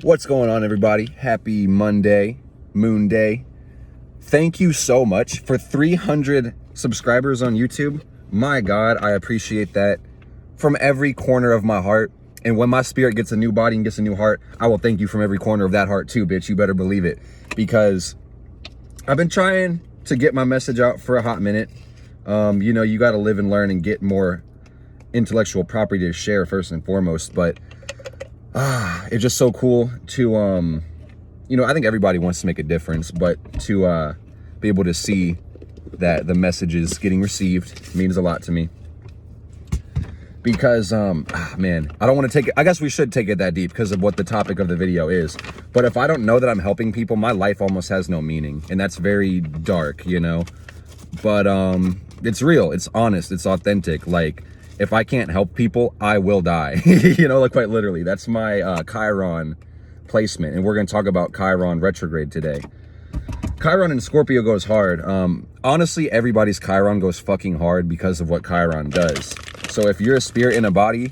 What's going on, everybody? Happy Monday, Moon Day. Thank you so much for 300 subscribers on YouTube. My God, I appreciate that from every corner of my heart. And when my spirit gets a new body and gets a new heart, I will thank you from every corner of that heart too, bitch. You better believe it. Because I've been trying to get my message out for a hot minute. You know, you got to live and learn and get more intellectual property to share first and foremost. But it's just so cool to, you know, I think everybody wants to make a difference, but to be able to see that the message is getting received means a lot to me. Because, man, I don't want to take it, I guess we should take it that deep because of what the topic of the video is. But if I don't know that I'm helping people, my life almost has no meaning. And that's very dark, you know? But it's real, it's honest, it's authentic. Like, if I can't help people, I will die. You know, like quite literally. That's my Chiron placement. And we're going to talk about Chiron retrograde today. Chiron in Scorpio goes hard. Honestly, everybody's Chiron goes fucking hard because of what Chiron does. So if you're a spirit in a body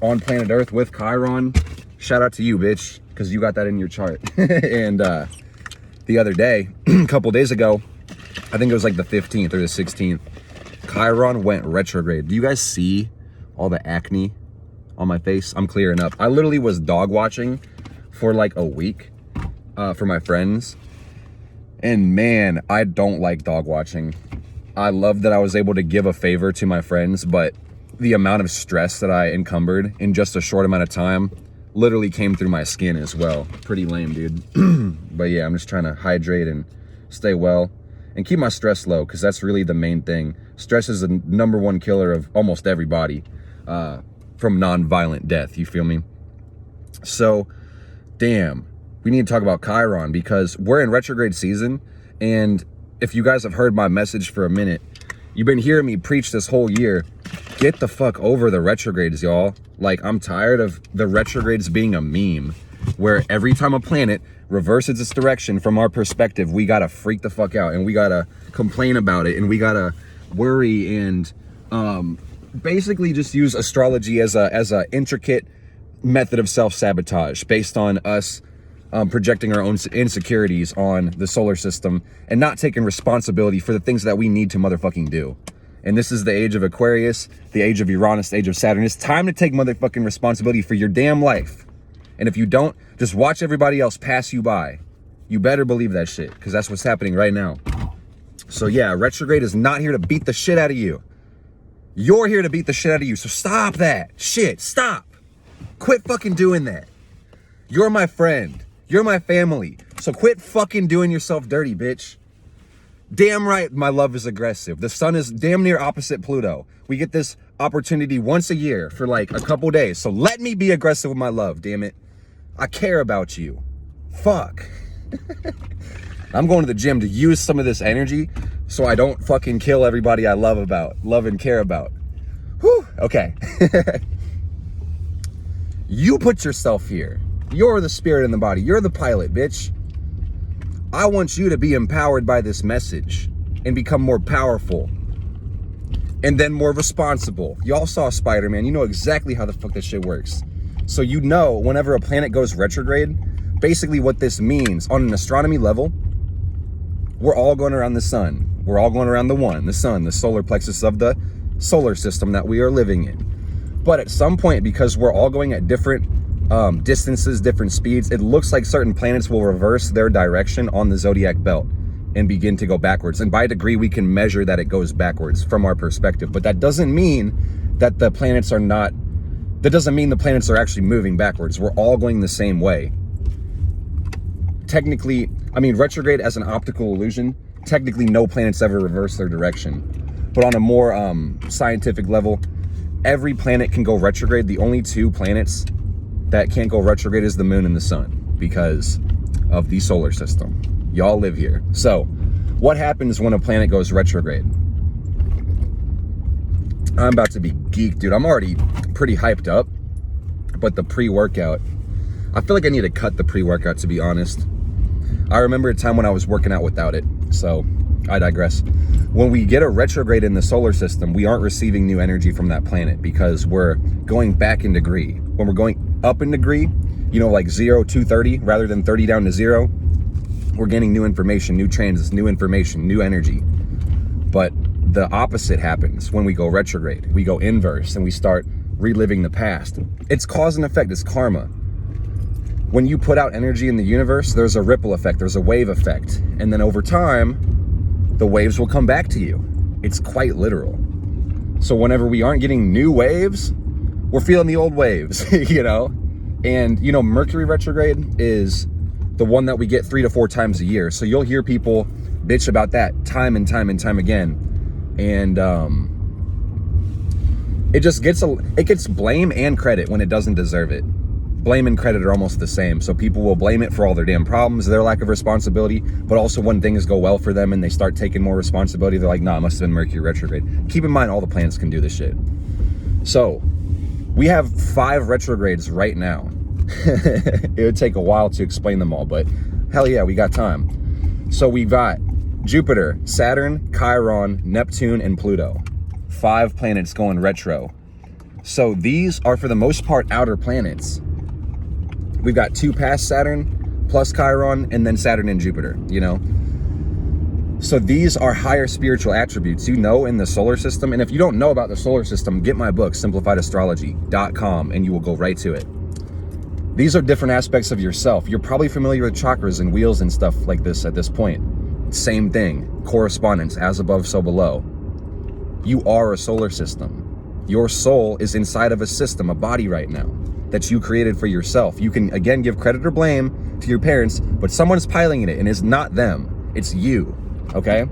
on planet Earth with Chiron, shout out to you, bitch, because you got that in your chart. And the other day, a couple days ago, I think it was like the 15th or the 16th, Chiron went retrograde. Do you guys see all the acne on my face? I'm clearing up. I literally was dog watching for like a week for my friends. And man, I don't like dog watching. I love that I was able to give a favor to my friends, but the amount of stress that I encumbered in just a short amount of time literally came through my skin as well. Pretty lame, dude. But yeah, I'm just trying to hydrate and stay well and keep my stress low, because that's really the main thing. Stress is the #1 killer of almost everybody from non-violent death, you feel me? So, damn, we need to talk about Chiron because we're in retrograde season. And if you guys have heard my message for a minute, you've been hearing me preach this whole year, get the fuck over the retrogrades, y'all. Like, I'm tired of the retrogrades being a meme where every time a planet reverses its direction from our perspective, we gotta freak the fuck out and we gotta complain about it and we gotta worry and basically just use astrology as a intricate method of self-sabotage based on us projecting our own insecurities on the solar system and not taking responsibility for the things that we need to motherfucking do. And this is the age of Aquarius, the age of Uranus, the age of Saturn. It's time to take motherfucking responsibility for your damn life. And if you don't, just watch everybody else pass you by. You better believe that shit, because that's what's happening right now. So yeah, retrograde is not here to beat the shit out of you. You're here to beat the shit out of you. So stop that shit. Stop. Quit fucking doing that. You're my friend. You're my family. So quit fucking doing yourself dirty, bitch. Damn right, my love is aggressive. The sun is damn near opposite Pluto. We get this opportunity once a year for like a couple days. So let me be aggressive with my love, damn it. I care about you. Fuck. I'm going to the gym to use some of this energy so I don't fucking kill everybody I love and care about. Whew, okay. You put yourself here. You're the spirit in the body. You're the pilot, bitch. I want you to be empowered by this message and become more powerful and then more responsible. Y'all saw Spider-Man. You know exactly how the fuck this shit works. So you know whenever a planet goes retrograde, basically what this means on an astronomy level, we're all going around the sun. We're all going around the sun, the solar plexus of the solar system that we are living in. But at some point, because we're all going at different distances, different speeds, it looks like certain planets will reverse their direction on the zodiac belt and begin to go backwards. And by degree, we can measure that it goes backwards from our perspective. But that doesn't mean that the planets are not, that doesn't mean the planets are actually moving backwards. We're all going the same way. Technically, I mean, retrograde as an optical illusion, technically no planets ever reverse their direction. But on a more scientific level, every planet can go retrograde. The only two planets that can't go retrograde is the moon and the sun because of the solar system. Y'all live here. So what happens when a planet goes retrograde? I'm about to be geeked, dude. I'm already pretty hyped up, but the pre-workout, I feel like I need to cut the pre-workout, to be honest. I remember a time when I was working out without it, so I digress. When we get a retrograde in the solar system, we aren't receiving new energy from that planet because we're going back in degree. When we're going up in degree, like 0 to 30 rather than 30 down to 0, we're gaining new information, new transits, new information, new energy. But the opposite happens when we go retrograde. We go inverse and we start reliving the past. It's cause and effect, it's karma. When you put out energy in the universe, there's a ripple effect, there's a wave effect. And then over time, the waves will come back to you. It's quite literal. So whenever we aren't getting new waves, we're feeling the old waves, And, Mercury retrograde is the one that we get 3 to 4 times a year. So you'll hear people bitch about that time and time and time again. And it gets blame and credit when it doesn't deserve it. Blame and credit are almost the same. So people will blame it for all their damn problems, their lack of responsibility, but also when things go well for them and they start taking more responsibility, they're like, nah, it must have been Mercury retrograde. Keep in mind, all the planets can do this shit. So we have 5 retrogrades right now. It would take a while to explain them all, but hell yeah, we got time. So we got Jupiter, Saturn, Chiron, Neptune, and Pluto. 5 planets going retro. So these are, for the most part, outer planets. We've got 2 past Saturn, plus Chiron, and then Saturn and Jupiter, So these are higher spiritual attributes, in the solar system. And if you don't know about the solar system, get my book, simplifiedastrology.com, and you will go right to it. These are different aspects of yourself. You're probably familiar with chakras and wheels and stuff like this at this point. Same thing, correspondence, as above, so below. You are a solar system. Your soul is inside of a system, a body right now, that you created for yourself. You can, again, give credit or blame to your parents, but someone's piloting it, and it's not them. It's you, okay?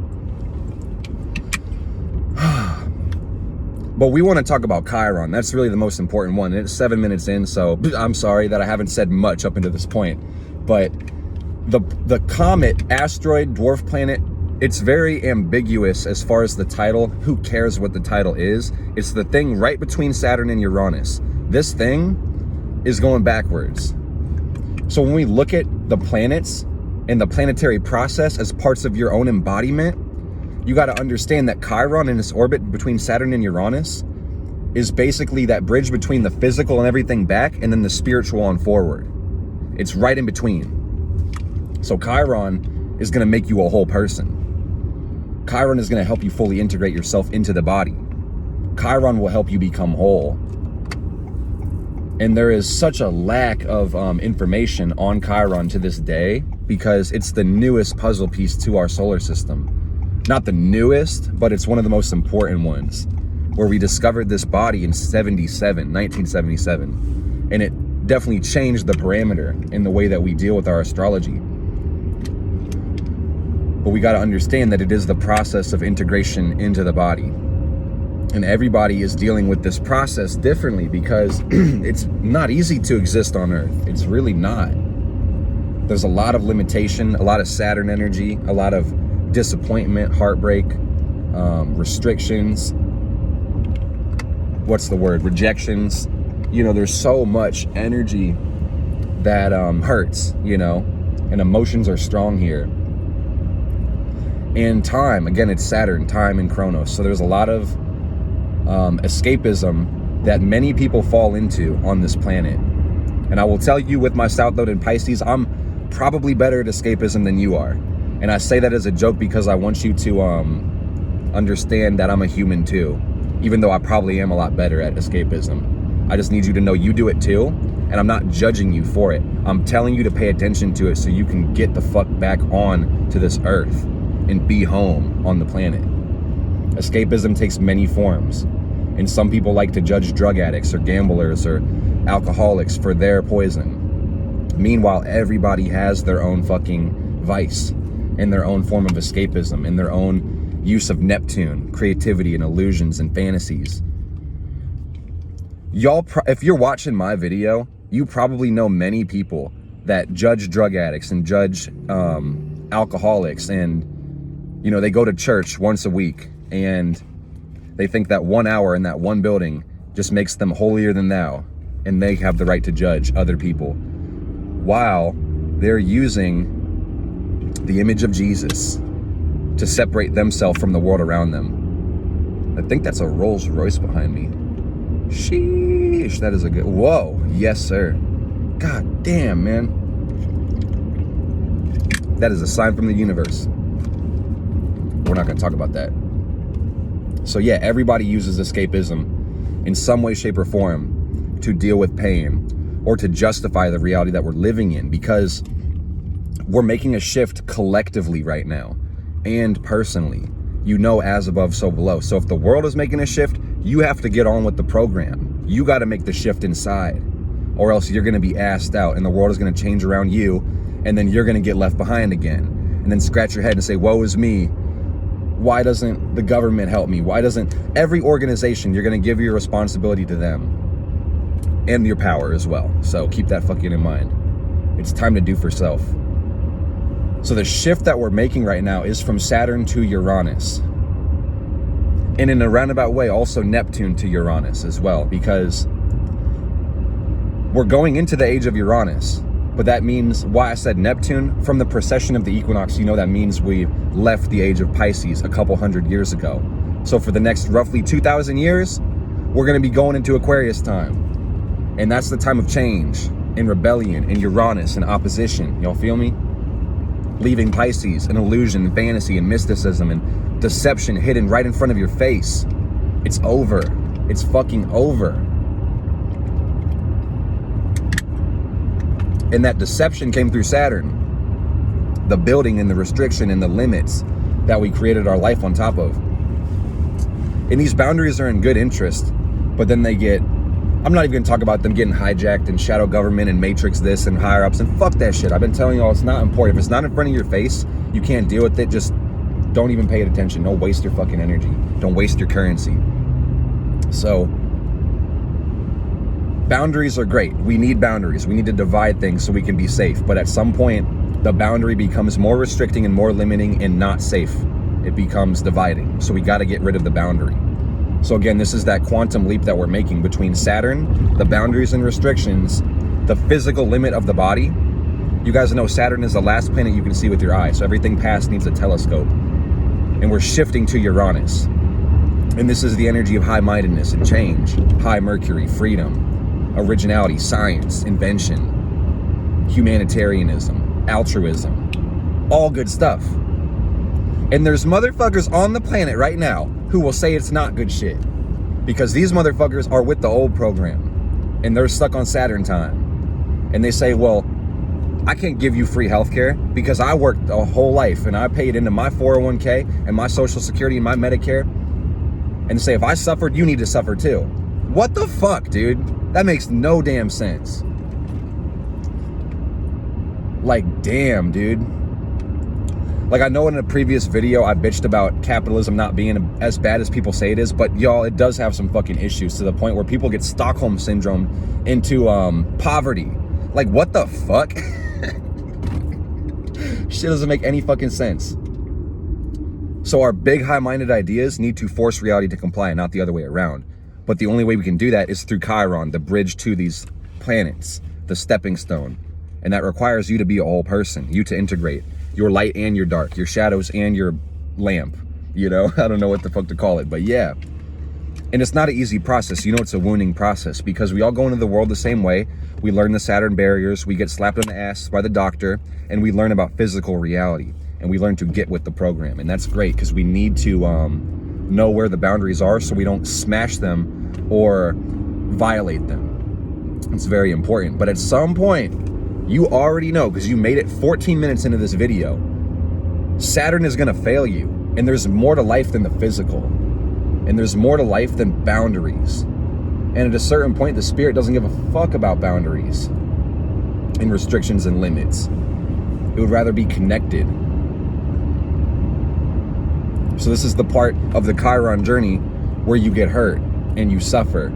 But we want to talk about Chiron. That's really the most important one. It's 7 minutes in, so I'm sorry that I haven't said much up until this point. But the comet, asteroid, dwarf planet, it's very ambiguous as far as the title. Who cares what the title is? It's the thing right between Saturn and Uranus. This thing is going backwards. So when we look at the planets and the planetary process as parts of your own embodiment, you got to understand that Chiron in its orbit between Saturn and Uranus is basically that bridge between the physical and everything back and then the spiritual on forward. It's right in between. So Chiron is going to make you a whole person. Chiron is going to help you fully integrate yourself into the body. Chiron will help you become whole. And there is such a lack of information on Chiron to this day because it's the newest puzzle piece to our solar system. Not the newest, but it's one of the most important ones, where we discovered this body in 1977. And it definitely changed the parameter in the way that we deal with our astrology. But we got to understand that it is the process of integration into the body. And everybody is dealing with this process differently because it's not easy to exist on Earth. It's really not. There's a lot of limitation, a lot of Saturn energy, a lot of disappointment, heartbreak, restrictions. What's the word? Rejections. There's so much energy that hurts, and emotions are strong here. And time, again, it's Saturn, time and Chronos. So there's a lot of escapism that many people fall into on this planet. And I will tell you, with my South Node in Pisces, I'm probably better at escapism than you are. And I say that as a joke because I want you to understand that I'm a human too, even though I probably am a lot better at escapism. I just need you to know you do it too, and I'm not judging you for it. I'm telling you to pay attention to it so you can get the fuck back on to this earth and be home on the planet. Escapism takes many forms, and some people like to judge drug addicts or gamblers or alcoholics for their poison. Meanwhile, everybody has their own fucking vice and their own form of escapism and their own use of Neptune, creativity and illusions and fantasies. Y'all, if you're watching my video, you probably know many people that judge drug addicts and judge alcoholics, and they go to church once a week and they think that 1 hour in that one building just makes them holier than thou, and they have the right to judge other people while they're using the image of Jesus to separate themselves from the world around them. I think that's a Rolls Royce behind me. Sheesh, that is a good, whoa, yes sir. God damn, man. That is a sign from the universe. We're not going to talk about that. So yeah, everybody uses escapism in some way, shape, or form to deal with pain or to justify the reality that we're living in, because we're making a shift collectively right now and personally. You know, as above, so below. So if the world is making a shift, you have to get on with the program. You got to make the shift inside, or else you're going to be assed out and the world is going to change around you, and then you're going to get left behind again, and then scratch your head and say, woe is me. Why doesn't the government help me? Why doesn't every organization? You're going to give your responsibility to them and your power as well. So keep that fucking in mind. It's time to do for self. So the shift that we're making right now is from Saturn to Uranus. And in a roundabout way, also Neptune to Uranus as well, because we're going into the age of Uranus. But that means, why I said Neptune, from the precession of the equinox, you know that means we left the age of Pisces a couple hundred years ago. So for the next roughly 2,000 years, we're going to be going into Aquarius time. And that's the time of change and rebellion and Uranus and opposition. Y'all feel me? Leaving Pisces, an illusion, fantasy, and mysticism and deception hidden right in front of your face. It's over. It's fucking over. And that deception came through Saturn. The building and the restriction and the limits that we created our life on top of. And these boundaries are in good interest, but then they get, I'm not even going to talk about them getting hijacked and shadow government and matrix this and higher ups, and fuck that shit. I've been telling y'all it's not important. If it's not in front of your face, you can't deal with it. Just don't even pay attention. Don't waste your fucking energy. Don't waste your currency. So boundaries are great. We need boundaries. We need to divide things so we can be safe. But at some point, the boundary becomes more restricting and more limiting and not safe. It becomes dividing. So we got to get rid of the boundary. So again, this is that quantum leap that we're making between Saturn, the boundaries and restrictions, the physical limit of the body. You guys know Saturn is the last planet you can see with your eye. So everything past needs a telescope. And we're shifting to Uranus. And this is the energy of high-mindedness and change. High Mercury, freedom, originality, science, invention, humanitarianism, altruism, all good stuff. And there's motherfuckers on the planet right now who will say it's not good shit, because these motherfuckers are with the old program and they're stuck on Saturn time. And they say, well, I can't give you free healthcare because I worked a whole life and I paid into my 401k and my Social Security and my Medicare. And they say, if I suffered, you need to suffer too. What the fuck, dude? That makes no damn sense. Like, damn, dude. Like, I know in a previous video I bitched about capitalism not being as bad as people say it is, but y'all, it does have some fucking issues to the point where people get Stockholm syndrome into poverty. Like, what the fuck? Shit doesn't make any fucking sense. So our big high-minded ideas need to force reality to comply, not the other way around. But the only way we can do that is through Chiron, the bridge to these planets, the stepping stone. And that requires you to be a whole person, you to integrate your light and your dark, your shadows and your lamp. You know, I don't know what the fuck to call it, but yeah. And it's not an easy process. You know, it's a wounding process because we all go into the world the same way. We learn the Saturn barriers, we get slapped on the ass by the doctor, and we learn about physical reality. And we learn to get with the program. And that's great because we need to know where the boundaries are so we don't smash them or violate them. It's very important. But at some point, you already know, because you made it 14 minutes into this video, Saturn is going to fail you. And there's more to life than the physical. And there's more to life than boundaries. And at a certain point, the spirit doesn't give a fuck about boundaries and restrictions and limits. It would rather be connected. So this is the part of the Chiron journey where you get hurt and you suffer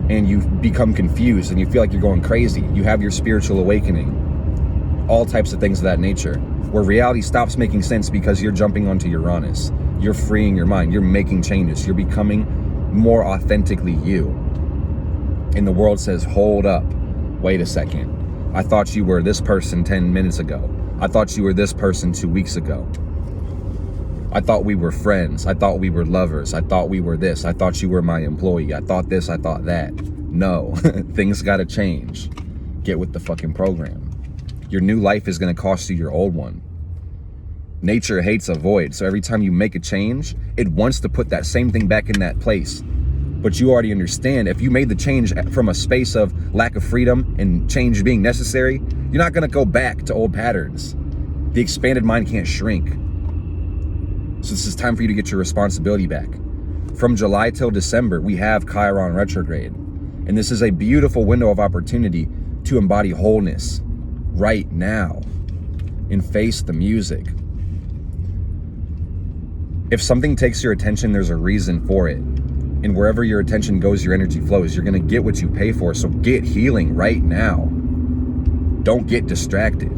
and you become confused and you feel like you're going crazy. You have your spiritual awakening, all types of things of that nature, where reality stops making sense because you're jumping onto Uranus. You're freeing your mind. You're making changes. You're becoming more authentically you. And the world says, hold up. Wait a second. I thought you were this person 10 minutes ago. I thought you were this person 2 weeks ago. I thought we were friends. I thought we were lovers. I thought we were this. I thought you were my employee. I thought this. I thought that. No, things got to change. get with the fucking program. Your new life is going to cost you your old one. Nature hates a void. So every time you make a change, it wants to put that same thing back in that place. But you already understand, if you made the change from a space of lack of freedom and change being necessary, you're not going to go back to old patterns. The expanded mind can't shrink. So this is time for you to get your responsibility back. From July till December, we have Chiron retrograde. And this is a beautiful window of opportunity to embody wholeness right now and face the music. If something takes your attention, there's a reason for it. And wherever your attention goes, your energy flows. You're going to get what you pay for. So get healing right now. Don't get distracted.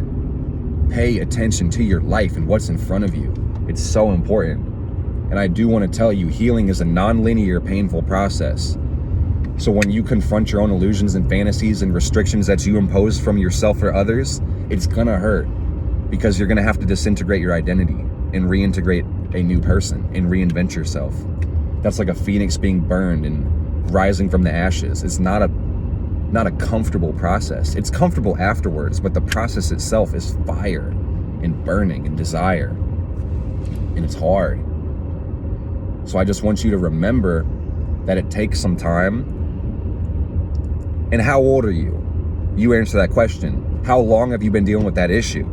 Pay attention to your life and what's in front of you. It's so important. And I do want to tell you, healing is a non-linear, painful process. So when you confront your own illusions and fantasies and restrictions that you impose from yourself or others, it's going to hurt because you're going to have to disintegrate your identity and reintegrate a new person and reinvent yourself. That's like a phoenix being burned and rising from the ashes. It's not a comfortable process. It's comfortable afterwards, but the process itself is fire and burning and desire. And it's hard. So I just want you to remember that it takes some time. And how old are you? You answer that question. How long have you been dealing with that issue?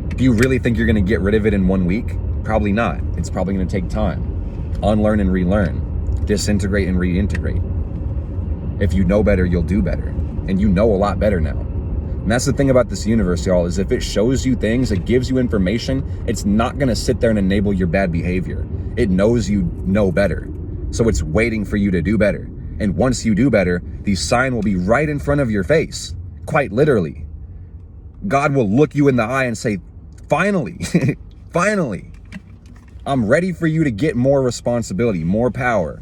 Do you really think you're going to get rid of it in 1 week? Probably not. It's probably going to take time. Unlearn and relearn. Disintegrate and reintegrate. If you know better, you'll do better. And you know a lot better now. And that's the thing about this universe, y'all, is if it shows you things, it gives you information, it's not going to sit there and enable your bad behavior. It knows you know better. So it's waiting for you to do better. And once you do better, the sign will be right in front of your face. Quite literally. God will look you in the eye and say, finally, finally, I'm ready for you to get more responsibility, more power.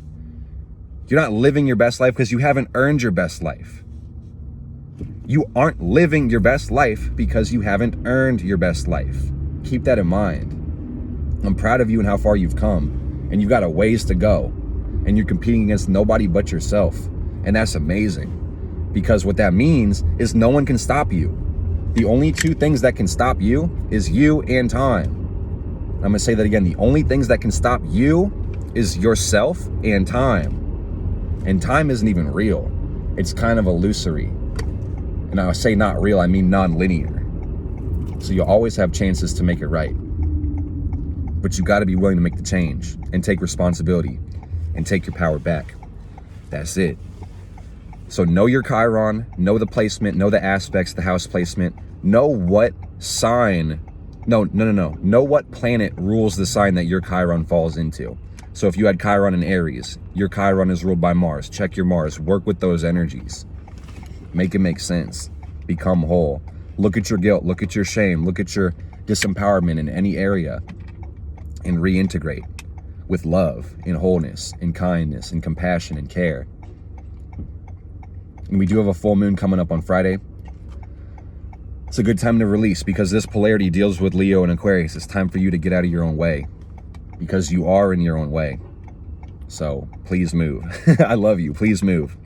You're not living your best life because you haven't earned your best life. You aren't living your best life because you haven't earned your best life. Keep that in mind. I'm proud of you and how far you've come, and you've got a ways to go, and you're competing against nobody but yourself, and that's amazing, because what that means is no one can stop you. The only two things that can stop you is you and time. I'm gonna say that again. The only things that can stop you is yourself and time. And time isn't even real. It's kind of illusory. And I say not real, I mean non-linear. So you'll always have chances to make it right. But you gotta be willing to make the change and take responsibility and take your power back. That's it. So know your Chiron, know the placement, know the aspects, the house placement, know what sign, know what planet rules the sign that your Chiron falls into. So if you had Chiron in Aries, your Chiron is ruled by Mars. Check your Mars, work with those energies. Make it make sense. Become whole. Look at your guilt, look at your shame, look at your disempowerment in any area, and reintegrate with love and wholeness and kindness and compassion and care. And we do have a full moon coming up on Friday. It's a good time to release because this polarity deals with Leo and Aquarius. It's time for you to get out of your own way because you are in your own way. So please move. I love you. Please move.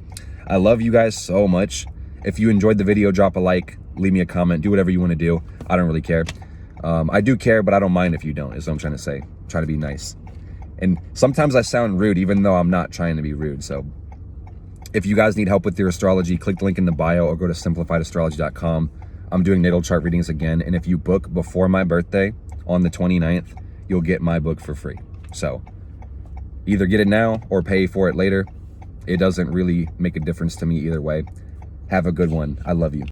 I love you guys so much. If you enjoyed the video, drop a like, leave me a comment, do whatever you want to do. I don't really care. I do care, but I don't mind if you don't, is what I'm trying to say. Try to be nice. And sometimes I sound rude, even though I'm not trying to be rude. So if you guys need help with your astrology, click the link in the bio or go to simplifiedastrology.com. I'm doing natal chart readings again. And if you book before my birthday on the 29th, you'll get my book for free. So either get it now or pay for it later. It doesn't really make a difference to me either way. Have a good one. I love you.